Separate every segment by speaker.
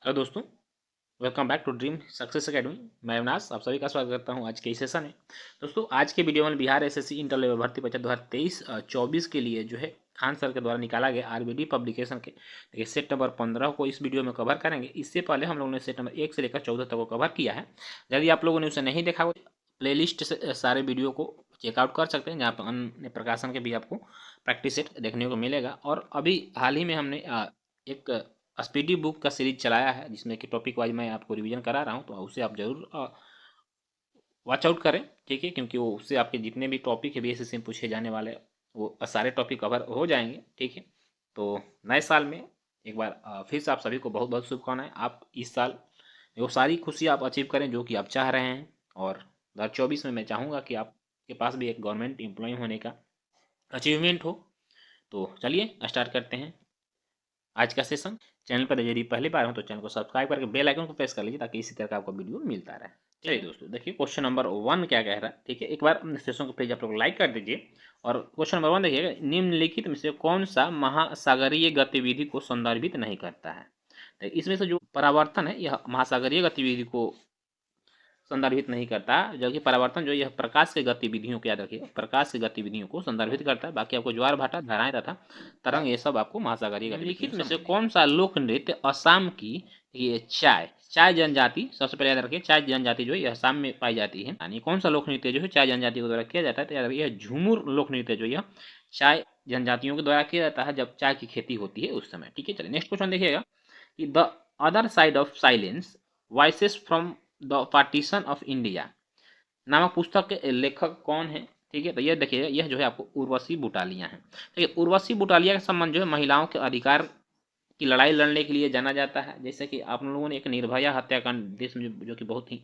Speaker 1: Hello दोस्तों, welcome back to dream success academy. मैं अविनाश आप सभी का स्वागत करता हूं आज के इस सेशन में। दोस्तों, आज के वीडियो में बिहार एसएससी इंटर लेवल भर्ती परीक्षा 2023-24 के लिए जो है खान सर के द्वारा निकाला गया आरबीडी पब्लिकेशन के देखिए सेट नंबर 15 को इस वीडियो में कवर करेंगे। इससे पहले हम लोगों ने सेट नंबर 1 से लेकर 14 तक को कवर किया है। यदि आप लोगों ने उसे नहीं देखा हो, प्ले लिस्ट से सारे वीडियो को चेकआउट कर सकते हैं, जहाँ पर अन्य प्रकाशन के भी आपको प्रैक्टिस सेट देखने को मिलेगा। और अभी हाल ही में हमने एक स्पीडी बुक का सीरीज चलाया है, जिसमें कि टॉपिक वाइज मैं आपको रिवीजन करा रहा हूँ, तो उसे आप जरूर वॉच आउट करें, ठीक है, क्योंकि वो उससे आपके जितने भी टॉपिक है बीएसएससी में पूछे जाने वाले वो सारे टॉपिक कवर हो जाएंगे, ठीक है। तो नए साल में एक बार फिर से आप सभी को बहुत बहुत शुभकामनाएं। आप इस साल वो सारी खुशी आप अचीव करें जो कि आप चाह रहे हैं, और 2024 में मैं चाहूँगा कि आपके पास भी एक गवर्नमेंट एम्प्लॉय होने का अचीवमेंट हो। तो चलिए स्टार्ट करते हैं आज का सेशन। चैनल पर यदि पहली बार हो तो चैनल को सब्सक्राइब करके बेल आइकन को प्रेस कर लीजिए, ताकि इसी तरह का आपको वीडियो मिलता रहे। चलिए दोस्तों, देखिए क्वेश्चन नंबर 1 क्या कह रहा है, ठीक है। एक बार सेशन को पेज आप लोग लाइक कर दीजिए। और क्वेश्चन नंबर 1 देखिएगा, निम्नलिखित में से कौन सा महासागरीय गतिविधि को संदर्भित नहीं करता है। तो इसमें से जो परावर्तन है यह महासागरीय गतिविधि को संदर्भित नहीं करता, जबकि परावर्तन जो यह प्रकाश की गतिविधियों को, याद रखिए, प्रकाश की गतिविधियों को संदर्भित करता है। बाकी आपको ज्वार भाटा, धाराएं तथा तरंग ये सब आपको महासागरीय गतिविधियों। निम्नलिखित में से कौन सा लोक नृत्य असम की ये चाय जनजाति, सबसे पहले याद रखिए, चाय जनजाति जो है यह असम में पाई जाती है। यानी कौन सा लोक नृत्य जो है चाय जनजाति के द्वारा किया जाता है, तो याद रखिए यह झूमुर लोक नृत्य जो यह चाय जनजातियों के द्वारा किया जाता है जब चाय की खेती होती है उस समय, ठीक है। चलिए नेक्स्ट क्वेश्चन देखिएगा कि the other side of silence voices from the partition of India नामक पुस्तक के लेखक कौन है, ठीक है। तो ये देखिए, यह जो है आपको उर्वशी बुटालिया है, ठीक है। उर्वशी बुटालिया का संबंध जो है महिलाओं के अधिकार की लड़ाई लड़ने के लिए जाना जाता है। जैसे कि आप लोगों ने एक निर्भया हत्याकांड देश में जो कि बहुत ही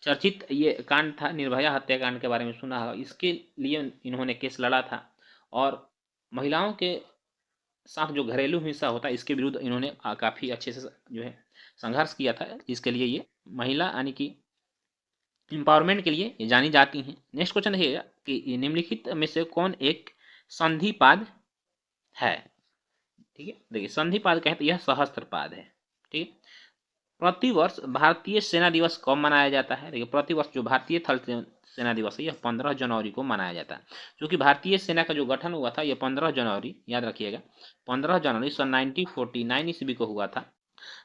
Speaker 1: चर्चित ये कांड था, निर्भया हत्याकांड के बारे में सुना है, इसके लिए इन्होंने केस लड़ा था। और महिलाओं के साथ जो घरेलू हिंसा होता है इसके विरुद्ध इन्होंने काफ़ी अच्छे से जो है संघर्ष किया था, जिसके लिए ये महिला यानी कि एम्पावरमेंट के लिए ये जानी जाती हैं। नेक्स्ट क्वेश्चन देखिएगा कि निम्नलिखित में से कौन एक संधिपाद है, ठीक है। देखिए संधिपाद कहते यह सहस्त्रपाद है, ठीक है। प्रतिवर्ष भारतीय सेना दिवस कब मनाया जाता है। देखिए प्रतिवर्ष जो भारतीय थल सेना दिवस है यह 15 जनवरी को मनाया जाता है, क्योंकि भारतीय सेना का जो गठन हुआ था यह 15 जनवरी, याद रखिएगा, 15 जनवरी सन 1949 ईस्वी को हुआ था।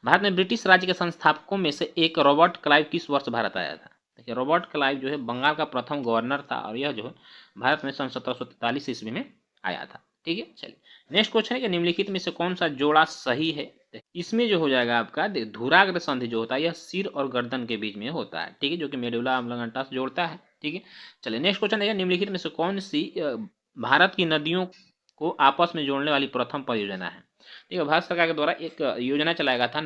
Speaker 1: भारत में ब्रिटिश राज्य के संस्थापकों में से एक रॉबर्ट क्लाइव किस वर्ष भारत आया था। देखिए रॉबर्ट क्लाइव जो है बंगाल का प्रथम गवर्नर था, और यह जो है भारत में सन 1743 ईस्वी में आया था, ठीक है। चलिए नेक्स्ट क्वेश्चन है कि निम्नलिखित में से कौन सा जोड़ा सही है। इसमें जो हो जाएगा आपका धुराग्र संधि जो होता है यह सिर और गर्दन के बीच में होता है, ठीक है, जो कि मेडुला ऑब्लंगेटा से जोड़ता है, ठीक है। चलिए नेक्स्ट क्वेश्चन है, निम्नलिखित में से कौन सी भारत की नदियों को आपस में जोड़ने वाली प्रथम परियोजना है। ठीक है, भारत सरकार के द्वारा एक योजना चलाया गया था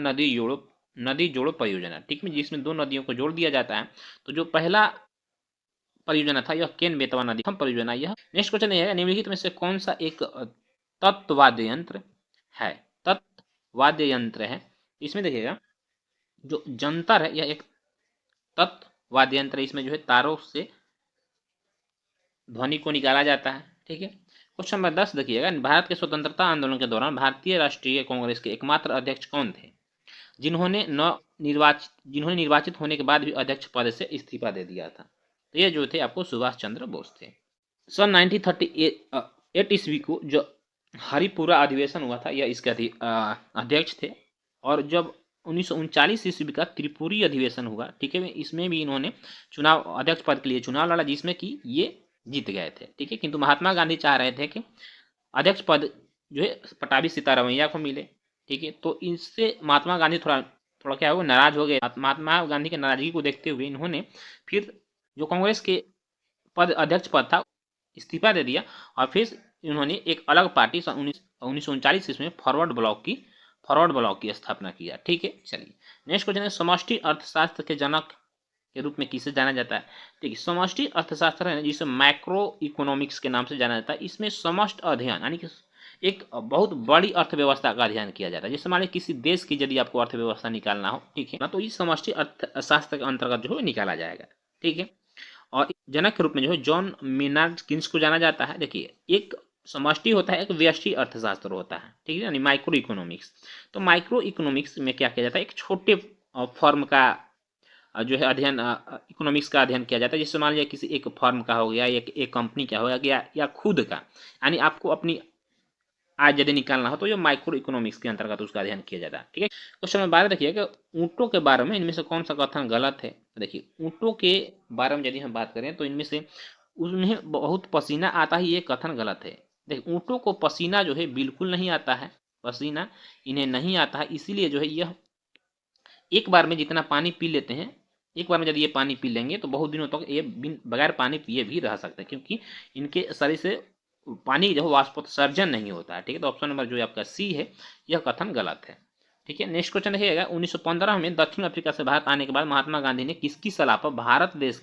Speaker 1: नदी जोड़ो परियोजना, ठीक है, जिसमें दो नदियों को जोड़ दिया जाता है। तो जो पहला परियोजना था यह केन बेतवा नदी परियोजना यह। नेक्स्ट क्वेश्चन ये है, निम्नलिखित में से कौन सा एक तत्वाद्य यंत्र है। तत्वाद्य यंत्र है, इसमें देखिएगा जो जंतर है यह एक तत्वाद्य यंत्र है। इसमें जो है तारों से ध्वनि को निकाला जाता है, ठीक है। क्वेश्चन नंबर 10 देखिएगा, भारत के स्वतंत्रता आंदोलन के दौरान भारतीय राष्ट्रीय कांग्रेस के एकमात्र अध्यक्ष कौन थे, जिन्होंने निर्वाचित होने के बाद भी अध्यक्ष पद से इस्तीफा दे दिया था। तो ये जो थे आपको सुभाष चंद्र बोस थे। सन 1938 ईस्वी को जो हरिपुरा अधिवेशन हुआ था यह इसके अध्यक्ष थे। और जब 1939 ईस्वी का त्रिपुरी अधिवेशन हुआ, ठीक है, इसमें भी इन्होंने चुनाव अध्यक्ष पद के लिए चुनाव लड़ा, जिसमें कि ये जीत गए थे, ठीक है। किंतु महात्मा गांधी चाह रहे थे कि अध्यक्ष पद जो है पटाभी सीतारमैया को मिले, ठीक है। तो इससे महात्मा गांधी थोड़ा थोड़ा क्या हो नाराज हो गए। महात्मा गांधी की नाराजगी को देखते हुए इन्होंने फिर जो कांग्रेस के पद अध्यक्ष पद था इस्तीफा दे दिया, और फिर इन्होंने एक अलग पार्टी 1939 ईस्वी में फॉरवर्ड ब्लॉक की स्थापना किया, ठीक है। चलिए नेक्स्ट क्वेश्चन है, समष्टि अर्थशास्त्र के जनक के रूप में किसे जाना जाता है। ठीक है, समष्टि अर्थशास्त्र है जिसे मैक्रो इकोनॉमिक्स के नाम से जाना जाता है। इसमें समष्टि अध्ययन यानी कि एक बहुत बड़ी अर्थव्यवस्था का अध्ययन किया जाता है। जैसे मान लीजिए किसी देश की यदि आपको अर्थव्यवस्था निकालना हो, ठीक है ना, तो इस समष्टि अर्थशास्त्र के अंतर्गत जो है निकाला जाएगा, ठीक है। और जनक के रूप में जो है जॉन मेनार्ड किन्स को जाना जाता है। देखिए एक समष्टि होता है, एक व्यष्टि अर्थशास्त्र होता है, ठीक है, यानी माइक्रो इकोनॉमिक्स। तो माइक्रो इकोनॉमिक्स में क्या किया जाता है, एक छोटे फॉर्म का जो है अध्ययन, इकोनॉमिक्स का अध्ययन किया जाता है। जैसे मान लिया किसी एक फर्म का हो गया, एक कंपनी का हो गया, या खुद का, यानी आपको अपनी आय यदि निकालना हो तो ये माइक्रो इकोनॉमिक्स के अंतर्गत उसका अध्ययन किया जाता है, ठीक है। क्वेश्चन नंबर 12 देखिए कि ऊँटों के बारे में इनमें से कौन सा कथन गलत है। देखिए ऊँटों के बारे में यदि हम बात करें तो इनमें से उन्हें बहुत पसीना आता है, ये कथन गलत है। देखिए ऊँटों को पसीना जो है बिल्कुल नहीं आता है, पसीना इन्हें नहीं आता है, इसीलिए जो है यह एक बार में जितना पानी पी लेते हैं, एक बार में यदि ये पानी पी लेंगे तो बहुत दिनों तक ये बगैर पानी पिए भी रह सकते हैं, क्योंकि इनके शरीर से पानी जो है वाष्पोत्सर्जन नहीं होता है, ठीक है। तो ऑप्शन नंबर जो आपका सी है, यह कथन गलत है, ठीक है। नेक्स्ट क्वेश्चन देखिएगा, 1915 में दक्षिण अफ्रीका से भारत आने के बाद महात्मा गांधी ने किसकी सलाह पर भारत देश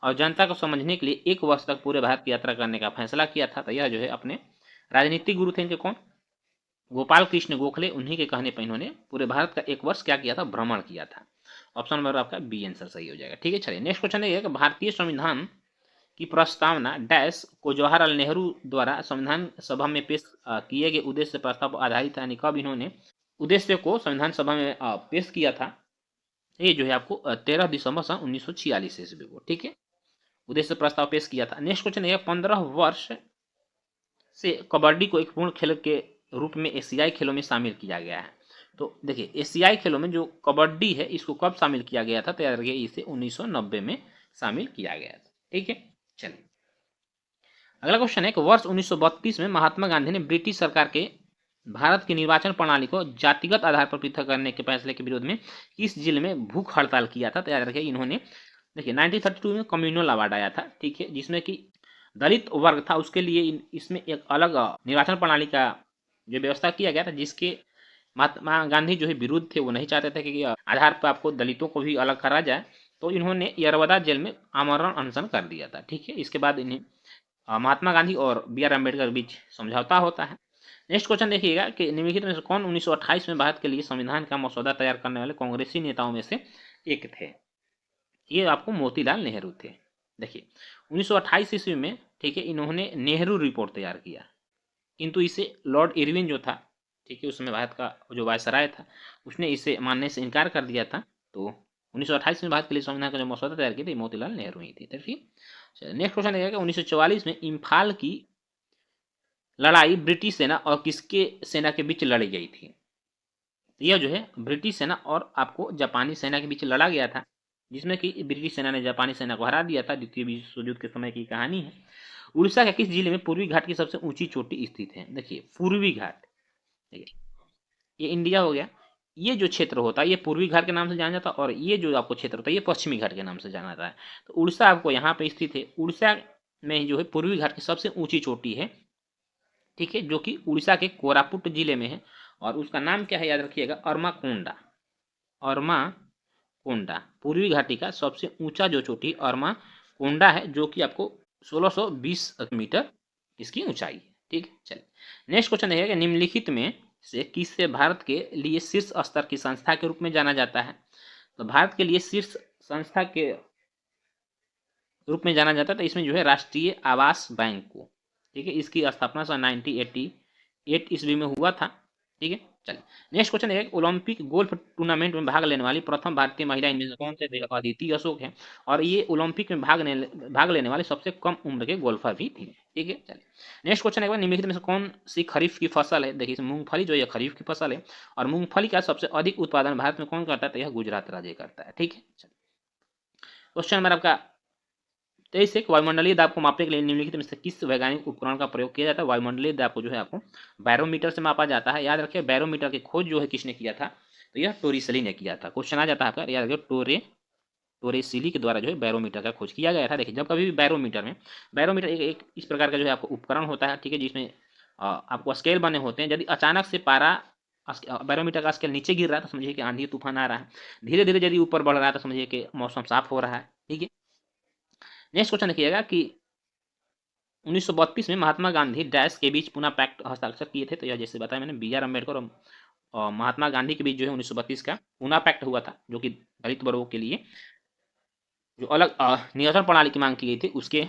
Speaker 1: और जनता को समझने के लिए 1 वर्ष तक पूरे भारत की यात्रा करने का फैसला किया था। तो यह जो है अपने राजनीतिक गुरु थे, इनके कौन, गोपाल कृष्ण गोखले, उन्हीं के कहने पर इन्होंने पूरे भारत का 1 वर्ष क्या किया था, भ्रमण किया था। ऑप्शन नंबर आपका बी आंसर सही हो जाएगा, ठीक है। चलिए नेक्स्ट क्वेश्चन है कि भारतीय संविधान की प्रस्तावना डैश को जवाहरलाल नेहरू द्वारा संविधान सभा में पेश किए गए उद्देश्य प्रस्ताव पर आधारित है, यानी कब इन्होंने उद्देश्य को संविधान सभा में पेश किया था। ये जो है आपको 13 दिसंबर सन 1946 ईस्वी को, ठीक है, उद्देश्य प्रस्ताव पेश किया था। नेक्स्ट क्वेश्चन है 15 वर्ष से कबड्डी को एक पूर्ण खेल के रूप में एशियाई खेलों में शामिल किया गया है। तो देखिए एशियाई खेलों में जो कबड्डी है इसको कब शामिल किया गया था, तो याद रखिए इसे 1990 में शामिल किया गया था, ठीक है। चलिए अगला क्वेश्चन है कि वर्ष 1932 में महात्मा गांधी ने ब्रिटिश सरकार के भारत की निर्वाचन प्रणाली को जातिगत आधार पर पृथक करने के फैसले के विरोध में किस जिले में भूख हड़ताल किया था। तो याद रखिए इन्होंने, देखिए 1932 में कम्युनल अवार्ड आया था, ठीक है, जिसमें कि दलित वर्ग था उसके लिए इसमें एक अलग निर्वाचन प्रणाली का जो व्यवस्था किया गया था, जिसके महात्मा गांधी जो है विरुद्ध थे, वो नहीं चाहते थे कि आधार पर आपको दलितों को भी अलग करा जाए। तो इन्होंने यरवदा जेल में आमरण अनशन कर दिया था, ठीक है। इसके बाद इन्हें महात्मा गांधी और बी आर अम्बेडकर के बीच समझौता होता है। नेक्स्ट क्वेश्चन देखिएगा कि निम्नलिखित में से कौन 1928 में भारत के लिए संविधान का मसौदा तैयार करने वाले कांग्रेसी नेताओं में से एक थे। ये आपको मोतीलाल नेहरू थे। देखिए 1928 ईस्वी में, ठीक है, इन्होंने नेहरू रिपोर्ट तैयार किया, किंतु इसे लॉर्ड इरविन जो था, ठीक है, उसमें भारत का जो वायसराय था, उसने इसे मानने से इनकार कर दिया था। तो 1928 में भारत के लिए संविधान का जो मसौदा तैयार किया था मोतीलाल नेहरू ही थी, ठीक। नेक्स्ट क्वेश्चन है 1944 में इम्फाल की लड़ाई ब्रिटिश सेना और किसके सेना के बीच लड़ी गई थी। यह जो है ब्रिटिश सेना और आपको जापानी सेना के बीच लड़ा गया था, जिसमें कि ब्रिटिश सेना ने जापानी सेना को हरा दिया था। द्वितीय विश्व युद्ध के समय की कहानी है। उड़ीसा के किस जिले में पूर्वी घाट की सबसे ऊंची चोटी स्थित है। देखिए पूर्वी घाट, देखिए ये इंडिया हो गया, ये जो क्षेत्र होता है ये पूर्वी घाट के नाम से जाना जाता है, और ये जो आपको क्षेत्र होता है ये पश्चिमी घाट के नाम से जाना जाता है। तो उड़ीसा आपको यहाँ पे स्थित है। उड़ीसा में जो है पूर्वी घाट की सबसे ऊंची चोटी है, ठीक है, जो कि उड़ीसा के कोरापुट जिले में है, और उसका नाम क्या है याद रखिएगा, अरमाकोंडा। अरमाकोंडा पूर्वी घाटी का सबसे ऊंचा जो चोटी अरमाकोंडा है, जो कि आपको 1620 मीटर इसकी ऊंचाई है, ठीक है। चलिए नेक्स्ट क्वेश्चन है कि निम्नलिखित में से किससे भारत के लिए शीर्ष स्तर की संस्था के रूप में जाना जाता है। तो भारत के लिए शीर्ष संस्था के रूप में जाना जाता है, तो इसमें जो है राष्ट्रीय आवास बैंक को, ठीक है, इसकी स्थापना सन 1988 ईस्वी में हुआ था, ठीक है। चलिए नेक्स्ट क्वेश्चन है ओलंपिक गोल्फ टूर्नामेंट में भाग लेने वाली प्रथम भारतीय महिला इनमें से कौन से थे। अदिति अशोक है, और ये ओलंपिक में भाग लेने वाले सबसे कम उम्र के गोल्फर भी थी, ठीक है। चलिए नेक्स्ट क्वेश्चन है निम्नलिखित में से कौन सी खरीफ की फसल है। देखिए मूंगफली जो है खरीफ की फसल है, और मूंगफली का सबसे अधिक उत्पादन भारत में कौन करता है, तो यह गुजरात राज्य करता है, ठीक है। चलिए क्वेश्चन नंबर आपका 23 एक वायुमंडलीय दाब को मापने के लिए निम्नलिखित में से किस वैज्ञानिक उपकरण का प्रयोग किया जाता है। वायुमंडलीय दाब को जो है आपको बैरोमीटर से मापा जाता है। याद रखिए बैरोमीटर की खोज जो है किसने किया था, तो यह टोरिसेली ने किया था। क्वेश्चन आ जाता है आपका, याद रखिए टोरेसिली के द्वारा जो है बैरोमीटर का खोज किया गया था। देखिए जब कभी भी बैरोमीटर एक इस प्रकार का जो है आपको उपकरण होता है, ठीक है, जिसमें आपको स्केल बने होते हैं। यदि अचानक से पारा बैरोमीटर का स्केल नीचे गिर रहा है तो समझिए कि आंधी तूफान आ रहा है, धीरे धीरे यदि ऊपर बढ़ रहा है तो समझिए कि मौसम साफ हो रहा है, ठीक है। नेक्स्ट क्वेश्चन देखिएगा कि 1932 में महात्मा गांधी डैश के बीच पुनः पैक्ट हस्ताक्षर किए थे। तो यह जैसे बताया मैंने बी आर अम्बेडकर और महात्मा गांधी के बीच जो है 1932 का पुनः पैक्ट हुआ था, जो कि दलित वर्गों के लिए जो अलग नियंत्रण प्रणाली की मांग की गई थी उसके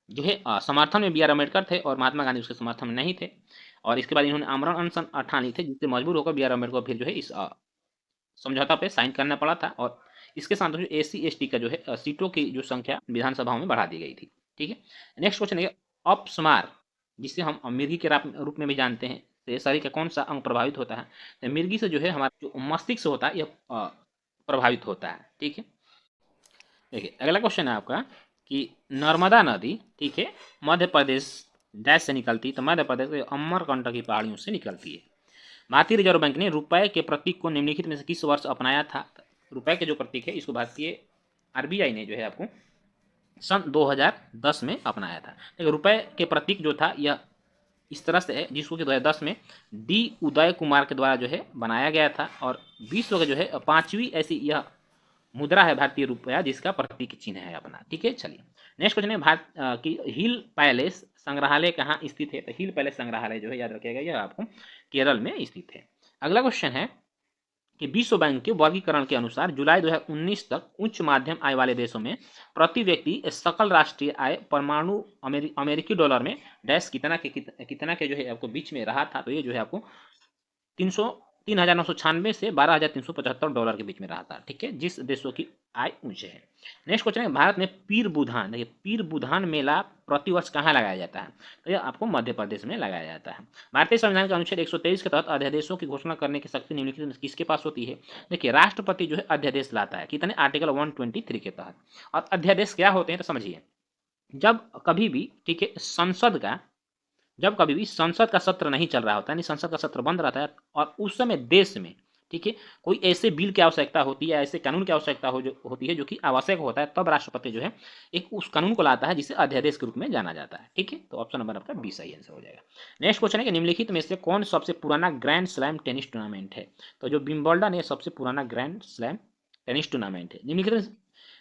Speaker 1: जो है समर्थन में बी आर अम्बेडकर थे और महात्मा गांधी उसके समर्थन में नहीं थे। और इसके बाद इन्होंने आमरण अनशन ठान ली थी, जिससे मजबूर होकर बी आर अम्बेडकर को फिर जो है इस समझौता पे साइन करना पड़ा था। और इसके साथ जो एस सी एस टी का जो है सीटों की जो संख्या विधानसभाओं में बढ़ा दी गई थी। ठीक है, नेक्स्ट क्वेश्चन है अपस्मार, जिसे हम मिर्गी के रूप में भी जानते हैं। तो ये शरीर का कौन सा अंग प्रभावित होता है? तो मिर्गी से जो है हमारा जो मस्तिष्क होता है यह प्रभावित होता है। ठीक है, देखिए अगला क्वेश्चन है आपका कि नर्मदा नदी, ठीक है, मध्य प्रदेश डैश से निकलती है। तो मध्य प्रदेश के अमरकंटक की पहाड़ियों से निकलती है। भारतीय रिजर्व बैंक ने रुपए के प्रतीक को निम्नलिखित में से किस वर्ष अपनाया था? रुपए के जो प्रतीक है इसको भारतीय आरबीआई ने जो है आपको सन 2010 में अपनाया था। देखिए रुपए के प्रतीक जो था यह इस तरह से है, जिसको कि 2010 में डी उदय कुमार के द्वारा जो है बनाया गया था। और विश्व का जो है 5वीं ऐसी यह मुद्रा है भारतीय रुपया जिसका प्रतीक चिन्ह है अपना। ठीक है, चलिए नेक्स्ट क्वेश्चन है भारत की हिल पैलेस संग्रहालय कहाँ स्थित है? तो हिल पैलेस संग्रहालय जो है याद रखिएगा यह आपको केरल में स्थित है। अगला क्वेश्चन है कि विश्व बैंक के वर्गीकरण के अनुसार जुलाई 2019 तक उच्च माध्यम आय वाले देशों में प्रति व्यक्ति सकल राष्ट्रीय आय परमाणु अमेरिकी डॉलर में डैश कितना के जो है आपको बीच में रहा था। तो ये जो है आपको 3,996 से 12,375 डॉलर के बीच में रहा था। ठीक है, जिस देशों की आय ऊंचे है। नेक्स्ट क्वेश्चन है भारत में पीर बुधान, देखिए पीर बुधान मेला प्रतिवर्ष कहाँ लगाया जाता है? तो यह आपको मध्य प्रदेश में लगाया जाता है। भारतीय संविधान के अनुच्छेद 123 के तहत अध्यादेशों की घोषणा करने की शक्ति निम्नलिखित में किसके पास होती है? देखिए राष्ट्रपति जो है अध्यादेश लाता है, कितने? आर्टिकल 123 के तहत। और अध्यादेश क्या होते हैं तो समझिए, जब कभी भी, ठीक है, जब कभी भी संसद का सत्र नहीं चल रहा होता, यानी संसद का सत्र बंद रहता है, और उस समय देश में, ठीक है, कोई ऐसे बिल की आवश्यकता होती है, ऐसे कानून की आवश्यकता होती है जो कि आवश्यक होता है, तब राष्ट्रपति जो है एक उस कानून को लाता है जिसे अध्यादेश के रूप में जाना जाता है। ठीक है, तो ऑप्शन नंबर आपका बी सही आंसर हो जाएगा। नेक्स्ट क्वेश्चन है कि निम्नलिखित में से कौन सबसे पुराना ग्रैंड स्लैम टेनिस टूर्नामेंट है? तो जो विंबलडन है सबसे पुराना ग्रैंड स्लैम टेनिस टूर्नामेंट है।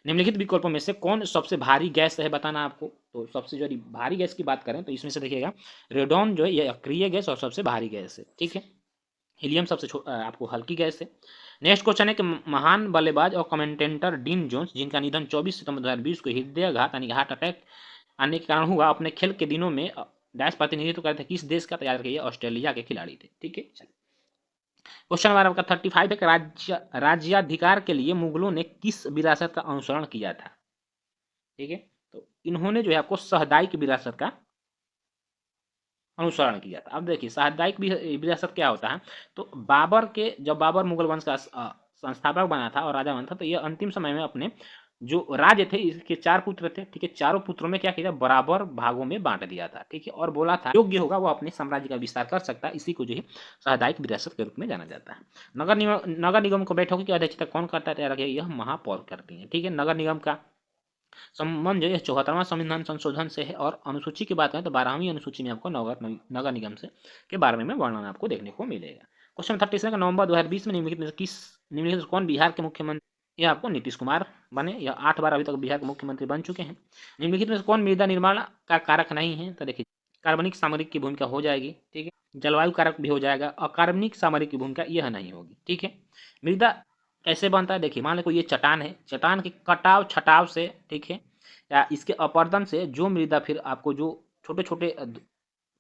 Speaker 1: निम्नलिखित विकल्पों में से कौन सबसे भारी गैस है बताना आपको। तो सबसे जो भारी गैस की बात करें तो इसमें से देखिएगा रेडॉन जो है ये अक्रिय गैस और सबसे भारी गैस है। ठीक है, हीलियम सबसे आपको हल्की गैस है। नेक्स्ट क्वेश्चन है कि महान बल्लेबाज और कमेंटेटर डीन जोन्स, जिनका निधन 24 सितंबर 2020 को हृदयाघात यानी हार्ट अटैक आने के कारण हुआ, अपने खेल के दिनों में डैश प्रतिनिधित्व करते थे किस देश का? तो याद रखिए ऑस्ट्रेलिया के खिलाड़ी थे। ठीक है, चलिए क्वेश्चन नंबर आपका 35 है, राज्याधिकार के लिए मुगलों ने किस विरासत का अनुसरण किया था? ठीक है, तो इन्होंने जो है आपको सहदायिक विरासत का अनुसरण किया था। अब देखिए सहदायिक विरासत क्या होता है? तो जब बाबर मुगल वंश का संस्थापक बना था और राजा बना था, तो ये अंतिम समय में अपने जो राज्य थे इसके 4 पुत्र थे। ठीक है, चारों पुत्रों में क्या किया, बराबर भागों में बांट दिया था। ठीक है, और बोला था योग्य होगा वो अपने साम्राज्य का विस्तार कर सकता है। इसी को जो है सहदायिक विरासत के रूप में जाना जाता है। नगर निगम को बैठकों की अध्यक्षता कौन करता है? यह महापौर करती है। ठीक है, नगर निगम का संबंध जो है 74वां संविधान संशोधन से है। और अनुसूची की बात करें तो 12वीं अनुसूची में आपको नगर निगम से के बारे में वर्णन आपको देखने को मिलेगा। क्वेश्चन 37 नवंबर 2020 में निम्नलिखित कौन बिहार के मुख्यमंत्री? ये आपको नीतीश कुमार बने। यह 8 बार अभी तक बिहार के मुख्यमंत्री बन चुके हैं। निम्नलिखित में से कौन मृदा निर्माण का कारक नहीं है? तो देखिए कार्बनिक सामग्री की भूमिका हो जाएगी। ठीक है, जलवायु कारक भी हो जाएगा। अकार्बनिक सामग्री की भूमिका यह नहीं होगी। ठीक है, मृदा कैसे बनता है? देखिए मान लो कोई ये चट्टान है, चट्टान के कटाव छटाव से, ठीक है, या इसके अपरदन से जो मृदा फिर आपको जो छोटे छोटे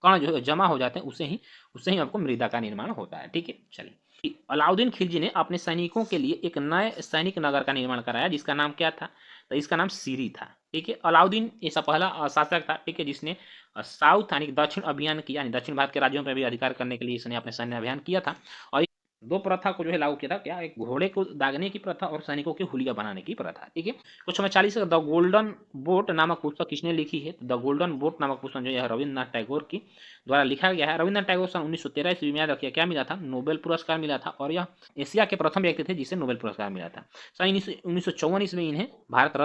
Speaker 1: कण जो है जमा हो जाते हैं उससे ही आपको मृदा का निर्माण होता है। ठीक है, चलिए अलाउद्दीन खिलजी ने अपने सैनिकों के लिए एक नए सैनिक नगर का निर्माण कराया जिसका नाम क्या था? तो इसका नाम सीरी था। ठीक है, अलाउद्दीन ऐसा पहला शासक था, ठीक है, जिसने साउथ यानी दक्षिण अभियान किया, यानी दक्षिण भारत के राज्यों पर भी अधिकार करने के लिए इसने अपने सैन्य अभियान किया था। और दो प्रथा को जो है लागू किया था, क्या? एक घोड़े को दागने की प्रथा और सैनिकों की हुलिया बनाने की प्रथा। ठीक है, कुछ 40 द गोल्डन बोट नामक पुस्तक किसने लिखी है? द गोल्डन बोट नामक पुस्तक जो है रविन्द्रनाथ टैगोर की द्वारा लिखा गया है। रविन्द्रनाथ टैगोर सन 1913 ईस्वी में याद रखिए क्या मिला था? नोबेल पुरस्कार मिला था। और यह एशिया के प्रथम व्यक्ति थे जिसे नोबेल पुरस्कार मिला था। सन 1954 ईस्वी में इन्हें भारत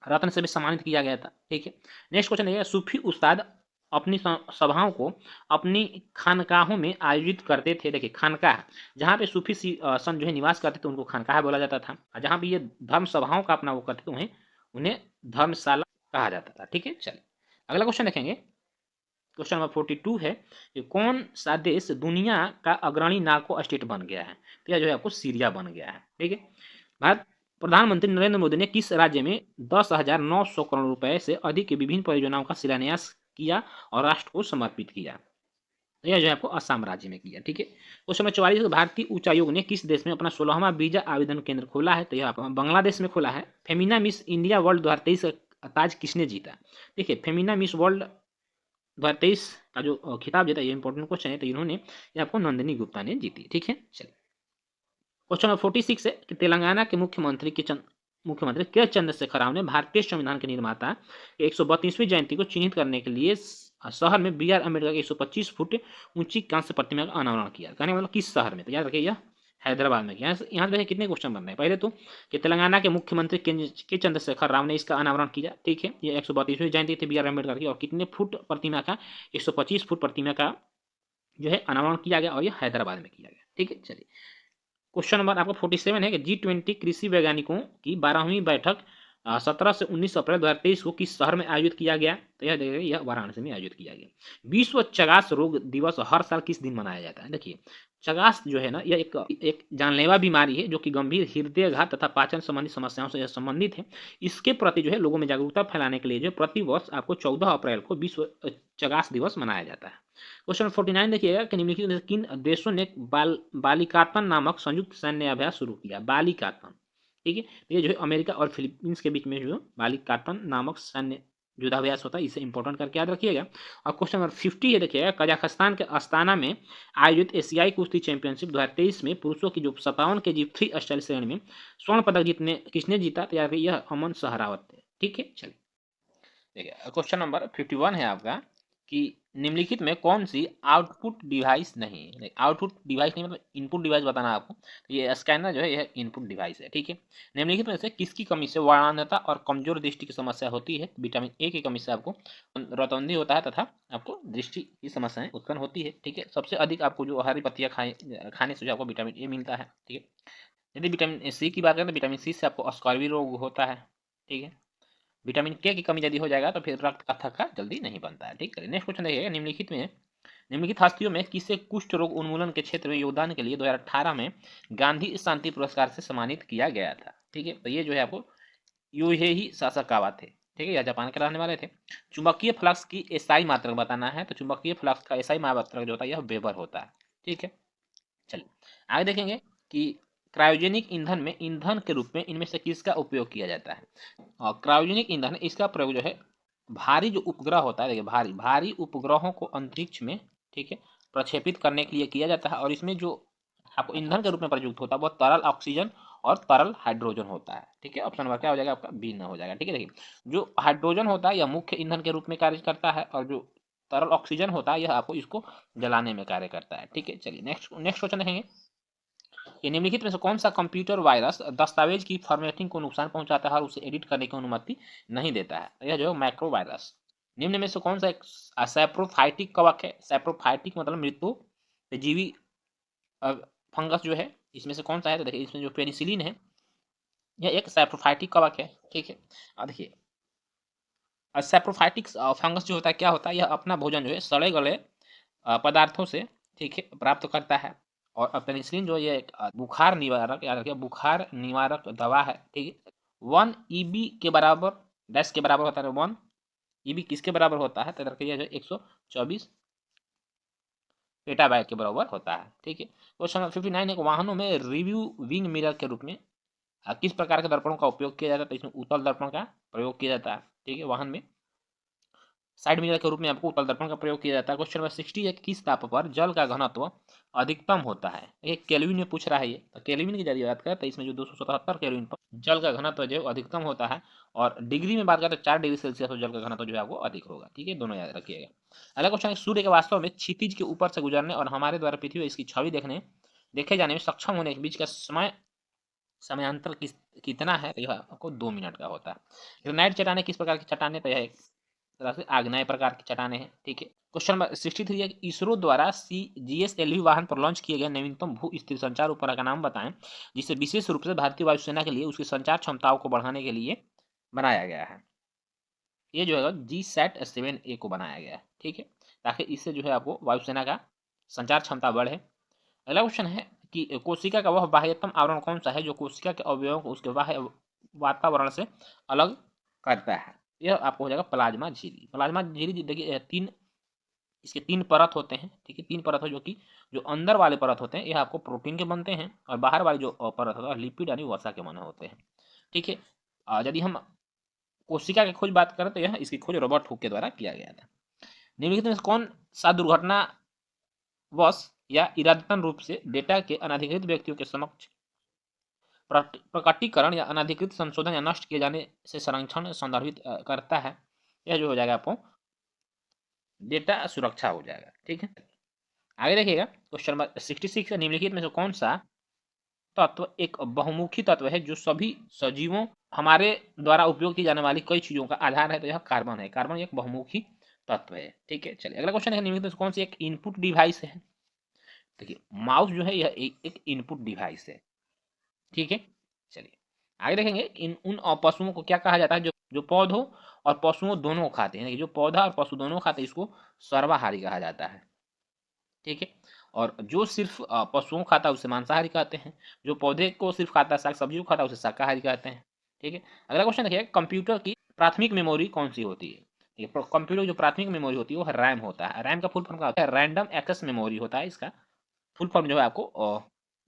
Speaker 1: रत्न से भी सम्मानित किया गया था। ठीक है, नेक्स्ट क्वेश्चन है सूफी उस्ताद अपनी सभाओं को अपनी खानकाहों में आयोजित करते थे। देखिए खानकाह, जहाँ पे सूफी संत जो है निवास करते थे उनको खानकाह बोला जाता था। जहाँ पे ये धर्म सभाओं का अपना वो करते थे उन्हें धर्मशाला कहा जाता था। ठीक है, चलिए अगला क्वेश्चन देखेंगे। क्वेश्चन नंबर 42 है कि कौन सा देश दुनिया का अग्रणी नार्को स्टेट बन गया है? तो यह जो है आपको सीरिया बन गया है। ठीक है, भारत प्रधानमंत्री नरेंद्र मोदी ने किस राज्य में 10,900 करोड़ रुपए से अधिक की विभिन्न परियोजनाओं का शिलान्यास किया और राष्ट्र को समर्पित किया? यह जो है आपको असम राज्य में किया। ठीक है, क्वेश्चन नंबर 44, भारतीय उच्चायोग ने किस देश में अपना 16वां वीजा आवेदन केंद्र खोला है? तो यह बांग्लादेश में खोला है। फेमिना मिस इंडिया वर्ल्ड 2023 का ताज किसने जीता? देखिए, फेमिना मिस वर्ल्ड 2023 का जो खिताब जीता, ये इंपॉर्टेंट क्वेश्चन है, तो इन्होंने ये आपको नंदिनी गुप्ता ने जीती। ठीक है, चलिए क्वेश्चन नंबर 46 है कि तेलंगाना के मुख्यमंत्री के चंद्रशेखर राव ने भारतीय संविधान के निर्माता की 132वीं जयंती को चिन्हित करने के लिए शहर में बी आर अम्बेडकर की 125 फुट ऊंची कांस्य प्रतिमा का अनावरण किया। कहने मतलब किस शहर में? तो याद रखिए, यह हैदराबाद में किया। यहाँ देखिए कितने क्वेश्चन बन रहे हैं। पहले तो कि तेलंगाना के मुख्यमंत्री के चंद्रशेखर राव ने इसका अनावरण किया। ठीक है, ये 132वीं जयंती थी बी आर अम्बेडकर की, और कितने फुट प्रतिमा का? 125 फुट प्रतिमा का जो है अनावरण किया गया, और यह हैदराबाद में किया गया। ठीक है, चलिए क्वेश्चन नंबर आपका 47 है कि G20 कृषि वैज्ञानिकों की 12वीं बैठक 17 से 19 अप्रैल 2023 को किस शहर में आयोजित किया गया? तो यह देखिए, यह वाराणसी में आयोजित किया गया। विश्व चगास रोग दिवस हर साल किस दिन मनाया जाता है? देखिए, चगास जो है ना, यह एक जानलेवा बीमारी है जो कि गंभीर हृदयघात तथा पाचन संबंधी समस्याओं से संबंधित है। इसके प्रति जो है लोगों में जागरूकता फैलाने के लिए जो प्रति वर्ष आपको 14 अप्रैल को विश्व चगास दिवस मनाया जाता है। क्वेश्चन 49 देखिएगा कि निम्नलिखित में से किन देशों ने बालिकात्मन नामक संयुक्त सैन्य अभ्यास शुरू किया? बालिकात्मन, ठीक है, ये जो है अमेरिका और फिलीपींस के बीच में जो बालिकात्मन नामक सैन्य युद्धाभ्यास होता है, इसे इंपॉर्टेंट करके याद रखिएगा। और क्वेश्चन नंबर 50 है देखिएगा, कजाकिस्तान के अस्ताना में आयोजित एशियाई कुश्ती चैंपियनशिप 2023 में पुरुषों की जो 57 kg फ्री स्टाइल श्रेणी में स्वर्ण पदक जीतने किसने जीता? तो यार यह अमन सहरावत है। ठीक है, चलिए देखिए क्वेश्चन नंबर 51 है आपका कि निम्नलिखित में कौन सी आउटपुट डिवाइस नहीं? आउटपुट डिवाइस नहीं मतलब इनपुट डिवाइस बताना है आपको। तो ये स्कैनर जो है यह इनपुट डिवाइस है। ठीक है, निम्नलिखित में से किसकी कमी से वर्णांधता और कमजोर दृष्टि की समस्या होती है? विटामिन ए की कमी से आपको रतौंधी होता है तथा आपको दृष्टि की समस्याएं उत्पन्न होती है। ठीक है, सबसे अधिक आपको जो हरी पत्तियां खाने से जो आपको विटामिन ए मिलता है। ठीक है, यदि विटामिन सी की बात करें तो विटामिन सी से आपको स्कॉर्बी रोग होता है। ठीक है, विटामिन के की कमी यदि हो जाएगा तो फिर रक्त का थक्का जल्दी नहीं बनता है। ठीक है, नेक्स्ट क्वेश्चन देखिएगा, निम्नलिखित हस्तियों में किसे कुष्ठ रोग उन्मूलन के क्षेत्र में योगदान के लिए 2018 में गांधी शांति पुरस्कार से सम्मानित किया गया था? ठीक है, तो ये जो है आपको यूहेई सासाकावा थे। ठीक है, यह जापान के रहने वाले थे। चुंबकीय फ्लक्स की एसआई मात्रक बताना है, तो चुंबकीय फ्लक्स का एसआई मात्रक जो होता है यह वेबर होता है। ठीक है, चलिए आगे देखेंगे कि क्रायोजेनिक ईंधन में ईंधन के रूप में इनमें से किसका उपयोग किया जाता है? और क्रायोजेनिक ईंधन इसका प्रयोग जो है भारी जो उपग्रह होता है, देखिए भारी भारी उपग्रहों को अंतरिक्ष में, ठीक है, प्रक्षेपित करने के लिए किया जाता है। और इसमें जो आपको ईंधन के रूप में प्रयुक्त होता है वह तरल ऑक्सीजन और तरल हाइड्रोजन होता है। ठीक है, ऑप्शन नंबर क्या हो जाएगा आपका? बी न हो जाएगा। ठीक है, देखिए जो हाइड्रोजन होता है यह मुख्य ईंधन के रूप में कार्य करता है, और जो तरल ऑक्सीजन होता है यह आपको इसको जलाने में कार्य करता है। ठीक है, चलिए नेक्स्ट क्वेश्चन देखेंगे कि निम्नलिखित में से कौन सा कंप्यूटर वायरस दस्तावेज की फॉर्मेटिंग को नुकसान पहुंचाता है और उसे एडिट करने की अनुमति नहीं देता है? यह जो है मैक्रो वायरस। निम्न में से कौन सा एक सैप्रोफाइटिक कवक है? सैप्रोफाइटिक मतलब मृत्यु जीवी फंगस जो है, इसमें से कौन सा है? तो देखिए इसमें जो पेनिसिलिन है यह एक सैप्रोफाइटिक कवक है। ठीक है, और देखिए सैप्रोफाइटिक फंगस जो होता है क्या होता है? यह अपना भोजन जो है सड़े गले पदार्थों से, ठीक है, प्राप्त करता है। और पेनिसिलिन जो ये एक बुखार निवारक, याद रखिए बुखार निवारक दवा है। ठीक है, 1 EB के बराबर डैश के बराबर होता है। 1 EB किसके बराबर होता है? तो रखिए जो 124 पेटाबाइट के बराबर होता है। ठीक है, क्वेश्चन नंबर 59 है, वाहनों में रिव्यू विंग मिरर के रूप में किस प्रकार के दर्पणों का उपयोग किया जाता है? तो इसमें उत्तल दर्पण का प्रयोग किया जाता है। ठीक है, वाहन में साइड मिरर के रूप में आपको उत्तल दर्पण का प्रयोग किया जाता है। क्वेश्चन नंबर 60 है, किस ताप पर जल का घनत्व अधिकतम होता है? ये केल्विन में पूछ रहा है। ये तो केल्विन की यदि बात करें तो इसमें जो 277 केल्विन पर जल का घनत्व जो अधिकतम होता है, और डिग्री में बात करें तो 4 डिग्री सेल्सियस पर जल का घनत्व जो है वो अधिक होगा। ठीक है, दोनों याद रखिएगा। अगला क्वेश्चन है, सूर्य के वास्तव में क्षितिज के ऊपर से गुजरने और हमारे द्वारा पृथ्वी पर इसकी छवि देखे जाने में सक्षम होने के बीच का समयांतर कितना है? तो यह आपको 2 मिनट का होता है। ग्रेनाइट चट्टाने किस प्रकार की चट्टाने? तो यह एक तरह से आग्नेय प्रकार की चट्टाने हैं। ठीक है, क्वेश्चन नंबर 63 है, इसरो द्वारा GSLV वाहन पर लॉन्च किए गए नवीनतम भू स्थिर संचार उपग्रह का नाम बताएं जिसे विशेष रूप से भारतीय वायुसेना के लिए उसकी संचार क्षमताओं को बढ़ाने के लिए बनाया गया है? ये जो है GSAT-7A को बनाया गया है। ठीक है, ताकि इससे जो है आपको वायुसेना का संचार क्षमता बढ़े। अगला क्वेश्चन है कि कोशिका का वह बाह्यतम आवरण कौन सा है जो कोशिका के अवयवों को उसके बाह्य वातावरण से अलग करता है? यह आपको हो जाएगा प्लाज्मा झिल्ली। प्लाज्मा झिल्ली देखिए इसके 3 परत होते हैं, ठीक है, 3 परत हो, जो कि जो अंदर वाले परत होते हैं यह आपको प्रोटीन के बनते हैं और बाहर वाले जो परत होता है लिपिड यानी वसा के बने होते हैं, ठीक है। यदि हम कोशिका की खोज बात करें तो यह इसकी खोज रॉबर्ट हुक के द्वारा किया गया था। निम्नलिखित में से कौन सा दुर्घटनावश या इरादतन रूप से डेटा के अनधिकृत व्यक्तियों के समक्ष प्रकटीकरण या अनधिकृत संशोधन या नष्ट किए जाने से संरक्षण संदर्भित करता है? यह जो हो जाएगा आपको डेटा सुरक्षा हो जाएगा, ठीक है। आगे देखिएगा क्वेश्चन नंबर 66 है, निम्नलिखित में से कौन सा तत्व एक बहुमुखी तत्व है जो सभी सजीवों हमारे द्वारा उपयोग की जाने वाली कई चीजों का आधार है? तो यह कार्बन है। कार्बन एक बहुमुखी तत्व है, ठीक है। चलिए अगला क्वेश्चन है, निम्नलिखित में से कौन सी एक इनपुट डिवाइस है? देखिए माउस जो है यह एक इनपुट डिवाइस है, ठीक है। चलिए आगे देखेंगे इन उन पशुओं को क्या कहा जाता है जो जो पौधों और पशुओं दोनों को खाते हैं। जो पौधा और पशु दोनों खाते हैं इसको सर्वाहारी कहा जाता है, ठीक है। और जो सिर्फ पशुओं को खाता है उसे मांसाहारी कहते हैं, जो पौधे को सिर्फ खाता है साग सब्जी को खाता है उसे शाकाहारी कहते हैं, ठीक है। अगला क्वेश्चन देखिए कंप्यूटर की प्राथमिक मेमोरी कौन सी होती है? कंप्यूटर की जो प्राथमिक मेमोरी होती है वो रैम होता है। रैम का फुल फॉर्म क्या होता है? रैंडम एक्सेस मेमोरी होता है। इसका फुल फॉर्म जो है आपको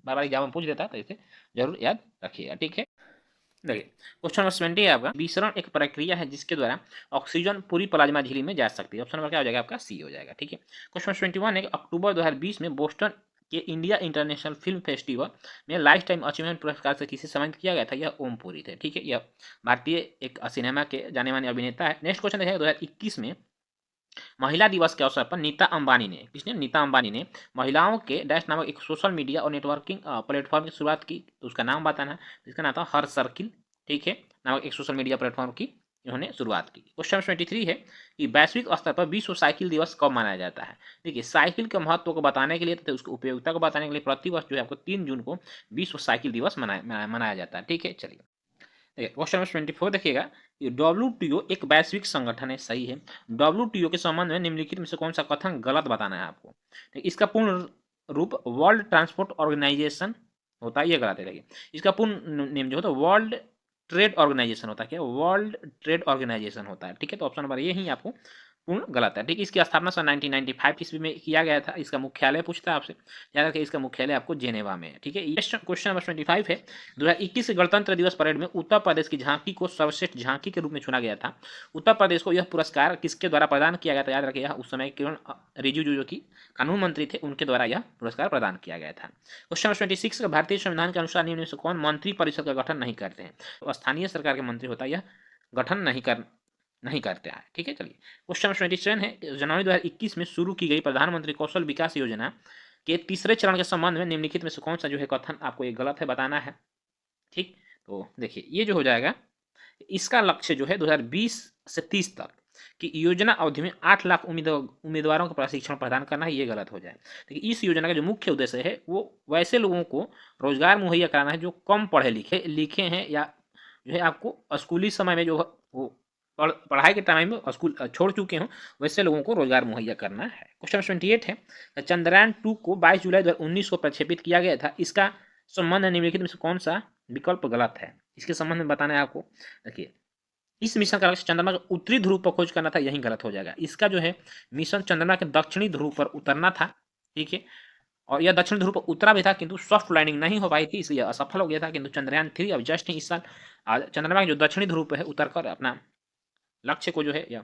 Speaker 1: बार बार एग्जाम में पूछ देता है, तो इसे जरूर याद रखिएगा, ठीक है। देखिए क्वेश्चन नंबर 20 है आपका, विसरण एक प्रक्रिया है जिसके द्वारा ऑक्सीजन पूरी प्लाज्मा झिल्ली में जा सकती है। ऑप्शन नंबर क्या हो जाएगा आपका? सी हो जाएगा, ठीक है। क्वेश्चन 21 है, अक्टूबर 2020 में बोस्टन के इंडिया इंटरनेशनल फिल्म फेस्टिवल में लाइफ टाइम अचीवमेंट पुरस्कार से किसे सम्मानित किया गया था? यह ओम पुरी थे, ठीक है। यह भारतीय एक सिनेमा के जाने माने अभिनेता है। नेक्स्ट क्वेश्चन देखिए 2021 में महिला दिवस के अवसर पर नीता अंबानी ने, किसने? नीता अंबानी ने महिलाओं के डैश नामक एक सोशल मीडिया और नेटवर्किंग प्लेटफॉर्म की शुरुआत की। तो उसका नाम बताना है। इसका नाम था हर सर्किल, ठीक है, नामक एक सोशल मीडिया प्लेटफॉर्म की इन्होंने शुरुआत की। क्वेश्चन 23 है कि वैश्विक स्तर पर विश्व साइकिल दिवस कब मनाया जाता है? देखिए साइकिल के महत्व को बताने के लिए तथा उसकी उपयोगिता को बताने के लिए प्रतिवर्ष जो है आपको 3 जून को विश्व साइकिल दिवस मनाया जाता है, ठीक है। चलिए क्वेश्चन नंबर 24 देखिएगा, WTO एक वैश्विक संगठन है, सही है। WTO के संबंध में निम्नलिखित में से कौन सा कथन गलत बताना है आपको? इसका पूर्ण रूप वर्ल्ड ट्रांसपोर्ट ऑर्गेनाइजेशन होता है, ये गलत है। देखिए इसका पूर्ण नेम जो होता है वर्ल्ड ट्रेड ऑर्गेनाइजेशन होता है। क्या? वर्ल्ड ट्रेड ऑर्गेनाइजेशन होता है, ठीक है। तो ऑप्शन नंबर ये ही आपको पूर्ण गलत है, ठीक है। इसकी स्थापना सन 1995 ईस्वी में किया गया था। इसका मुख्यालय पूछता है आपसे, याद रखिए इसका मुख्यालय आपको जेनेवा में है, ठीक है। क्वेश्चन नंबर 25 है, 2021 गणतंत्र दिवस परेड में उत्तर प्रदेश की झांकी को सर्वश्रेष्ठ झांकी के रूप में चुना गया था। उत्तर प्रदेश को यह पुरस्कार किसके द्वारा प्रदान किया गया था? याद रखिए उस समय किरण रिजिजू जो कि कानून मंत्री थे उनके द्वारा यह पुरस्कार प्रदान किया गया था। क्वेश्चन नंबर 26, भारतीय संविधान के अनुसार निम्न में से कौन मंत्री परिषद का गठन नहीं करते हैं? तो स्थानीय सरकार के मंत्री होता है, यह गठन नहीं करते हैं, ठीक है। चलिए क्वेश्चन नंबर 27 है, जनवरी 2021 में शुरू की गई प्रधानमंत्री कौशल विकास योजना के तीसरे चरण के संबंध में निम्नलिखित में से कौन सा जो है कथन आपको ये गलत है बताना है, ठीक। तो देखिए ये जो हो जाएगा, इसका लक्ष्य जो है 2020 से 30 तक की योजना अवधि में 8 लाख उम्मीदवारों को प्रशिक्षण प्रदान करना है, ये गलत हो जाए। देखिए इस योजना का जो मुख्य उद्देश्य है वो वैसे लोगों को रोजगार मुहैया कराना है जो कम पढ़े लिखे हैं या जो है आपको स्कूली समय में जो वो पढ़ाई के टाइम में स्कूल छोड़ चुके हों, वैसे लोगों को रोजगार मुहैया करना है। क्वेश्चन 28 है, चंद्रयान 2 को 22 जुलाई 2019 को प्रक्षेपित किया गया था। इसका संबंध निम्नलिखित में से कौन सा विकल्प गलत है? इसके संबंध में बताना है आपको। देखिए इस मिशन का लक्ष्य चंद्रमा के उत्तरी ध्रुव पर खोज करना था, यही गलत हो जाएगा। इसका जो है मिशन चंद्रमा के दक्षिणी ध्रुव पर उतरना था, ठीक है। और यह दक्षिण ध्रुव पर उतरा भी था किंतु सॉफ्ट लैंडिंग नहीं हो पाई थी, इसलिए असफल हो गया था। किंतु चंद्रयान 3 अब जस्ट इस साल चंद्रमा के जो दक्षिणी ध्रुव पर है उतर कर अपना लक्ष्य को जो है या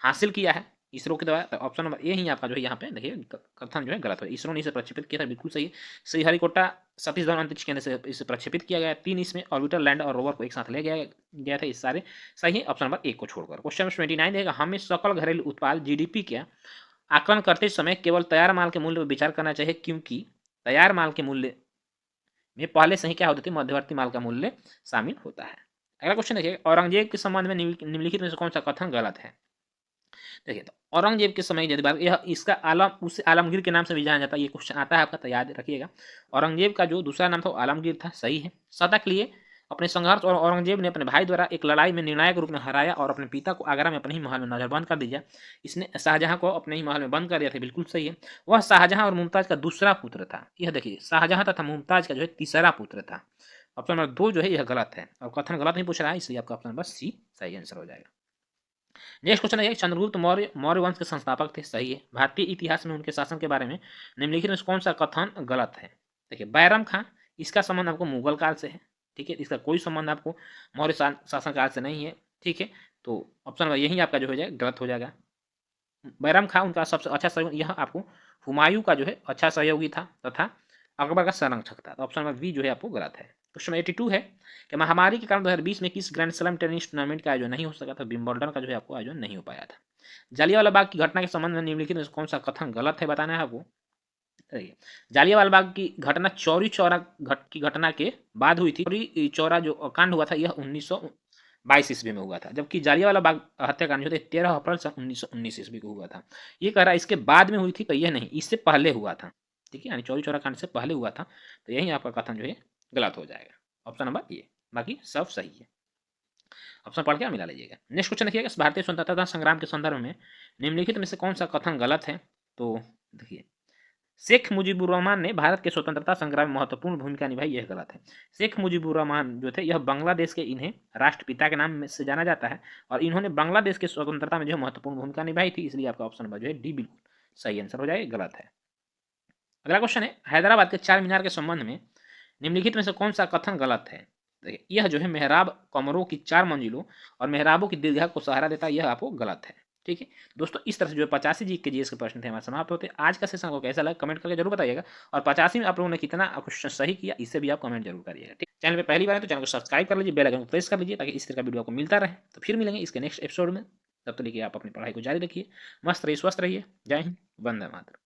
Speaker 1: हासिल किया है इसरो के द्वारा। तो ऑप्शन नंबर ए ही आपका जो है यहाँ पे देखिए कथन जो है गलत है। इसरो ने इसे प्रक्षेपित किया था, बिल्कुल सही है। श्रीहरिकोटा सतीश धवन अंतरिक्ष केंद्र से इसे प्रक्षेपित किया गया। 3 इसमें ऑर्बिटर लैंडर और रोवर को एक साथ ले गया था। इस सारे सही है ऑप्शन नंबर 1 को छोड़कर। क्वेश्चन नंबर 29 देगा, हमें सकल घरेलू उत्पाद GDP के आकलन करते समय केवल तैयार माल के मूल्य पर विचार करना चाहिए, क्योंकि तैयार माल के मूल्य में पहले से ही क्या होती है? मध्यवर्ती माल का मूल्य शामिल होता है। अगला क्वेश्चन देखिए, औरंगजेब के संबंध में निम्नलिखित में से कौन सा कथन गलत है? देखिए तो औरंगजेब के समय यदि बात यह इसका उसे आलमगीर के नाम से भी जाना जाता है, ये क्वेश्चन आता है आपका, तो याद रखिएगा। औरंगजेब का जो दूसरा नाम था आलमगीर था, सही है। सतह के लिए अपने संघर्ष और औरंगजेब ने अपने भाई द्वारा एक लड़ाई में निर्णायक रूप में हराया और अपने पिता को आगरा में अपने ही महल में नजरबंद कर दिया। इसने शाहजहां को अपने ही महल में बंद कर दिया था, बिल्कुल सही है। वह शाहजहां और मुमताज का दूसरा पुत्र था। यह देखिए, शाहजहां तथा मुमताज का जो है तीसरा पुत्र था। ऑप्शन नंबर 2 जो है यह गलत है, और कथन गलत नहीं पूछ रहा है, इसलिए आपका ऑप्शन नंबर सी सही आंसर हो जाएगा। नेक्स्ट क्वेश्चन है, चंद्रगुप्त मौर्य मौर्य वंश के संस्थापक थे, सही है। भारतीय इतिहास में उनके शासन के बारे में निम्नलिखित में कौन सा कथन गलत है? देखिए, बैरम खां, इसका संबंध आपको मुगल काल से है, ठीक है, इसका कोई संबंध आपको मौर्य शासन काल से नहीं है, ठीक है। तो ऑप्शन नंबर यही आपका जो हो जाएगा गलत हो जाएगा। बैरम खां उनका सबसे अच्छा सहयोग, यह आपको हुमायूं का जो है अच्छा सहयोगी था तथा अकबर का संरक्षक था। तो ऑप्शन नंबर बी जो है आपको गलत है। क्वेश्चन 82 है कि महामारी के कारण 2020 में किस ग्रैंड स्लैम टेनिस टूर्नामेंट का आयोजन नहीं हो सका था? विंबलडन का जो है आपको आयोजन नहीं हो पाया था। जालियांवाला बाग की घटना के संबंध में निम्नलिखित में कौन सा कथन गलत है, बताना है आपको। जालियांवाला बाग की घटना चौरी चौरा की घटना के बाद हुई थी। चौरी चौरा जो कांड हुआ था यह 1922 ईस्वी में हुआ था, जबकि जालियांवाला बाग हत्याकांड जो थे 13 अप्रैल सन 1919 ईस्वी को हुआ था। ये कह रहा है इसके बाद में हुई थी, तो यह नहीं, इससे पहले हुआ था, ठीक है, यानी चौरी चौरा कांड से पहले हुआ था। तो यही आपका कथन जो है गलत हो जाएगा, ऑप्शन नंबर ये, बाकी सब सही है। ऑप्शन पढ़ के मिला लीजिएगा। नेक्स्ट क्वेश्चन देखिएगा, भारतीय स्वतंत्रता संग्राम के संदर्भ में निम्नलिखित में से कौन सा कथन गलत है? तो देखिए, शेख मुजीबुर रहमान ने भारत के स्वतंत्रता संग्राम में महत्वपूर्ण भूमिका निभाई, यह गलत है। शेख मुजीबुर रहमान जो थे यह बांग्लादेश के, इन्हें राष्ट्रपिता के नाम से जाना जाता है, और इन्होंने बांग्लादेश के स्वतंत्रता में जो महत्वपूर्ण भूमिका निभाई थी, इसलिए आपका ऑप्शन नंबर जो है डी बिल्कुल सही आंसर हो जाएगा, गलत है। अगला क्वेश्चन है, हैदराबाद के चार मीनार के संबंध में निम्नलिखित में से कौन सा कथन गलत है? देखिए, यह जो है मेहराब कमरों की 4 मंजिलों और मेहराबों की दीर्घा को सहारा देता है, यह आपको गलत है, ठीक है। दोस्तों, इस तरह से जो है 85 जी के जीएस के प्रश्न थे हमारे समाप्त होते हैं। आज का सेशन आपको कैसा लगा कमेंट करके जरूर बताइएगा, और 85 में आप लोगों ने कितना क्वेश्चन सही किया, इससे भी आप कमेंट जरूर करिएगा, ठीक। चैनल पे पहली बार है तो चैनल को सब्सक्राइब कर लीजिए, बेल आइकन को प्रेस कर लीजिए, ताकि इस तरह का वीडियो आपको मिलता रहे। तो फिर मिलेंगे इसके नेक्स्ट एपिसोड में, तब तक के लिए आप अपनी पढ़ाई को जारी रखिए, मस्त रहिए, स्वस्थ रहिए। जय हिंद, वंदे मातरम।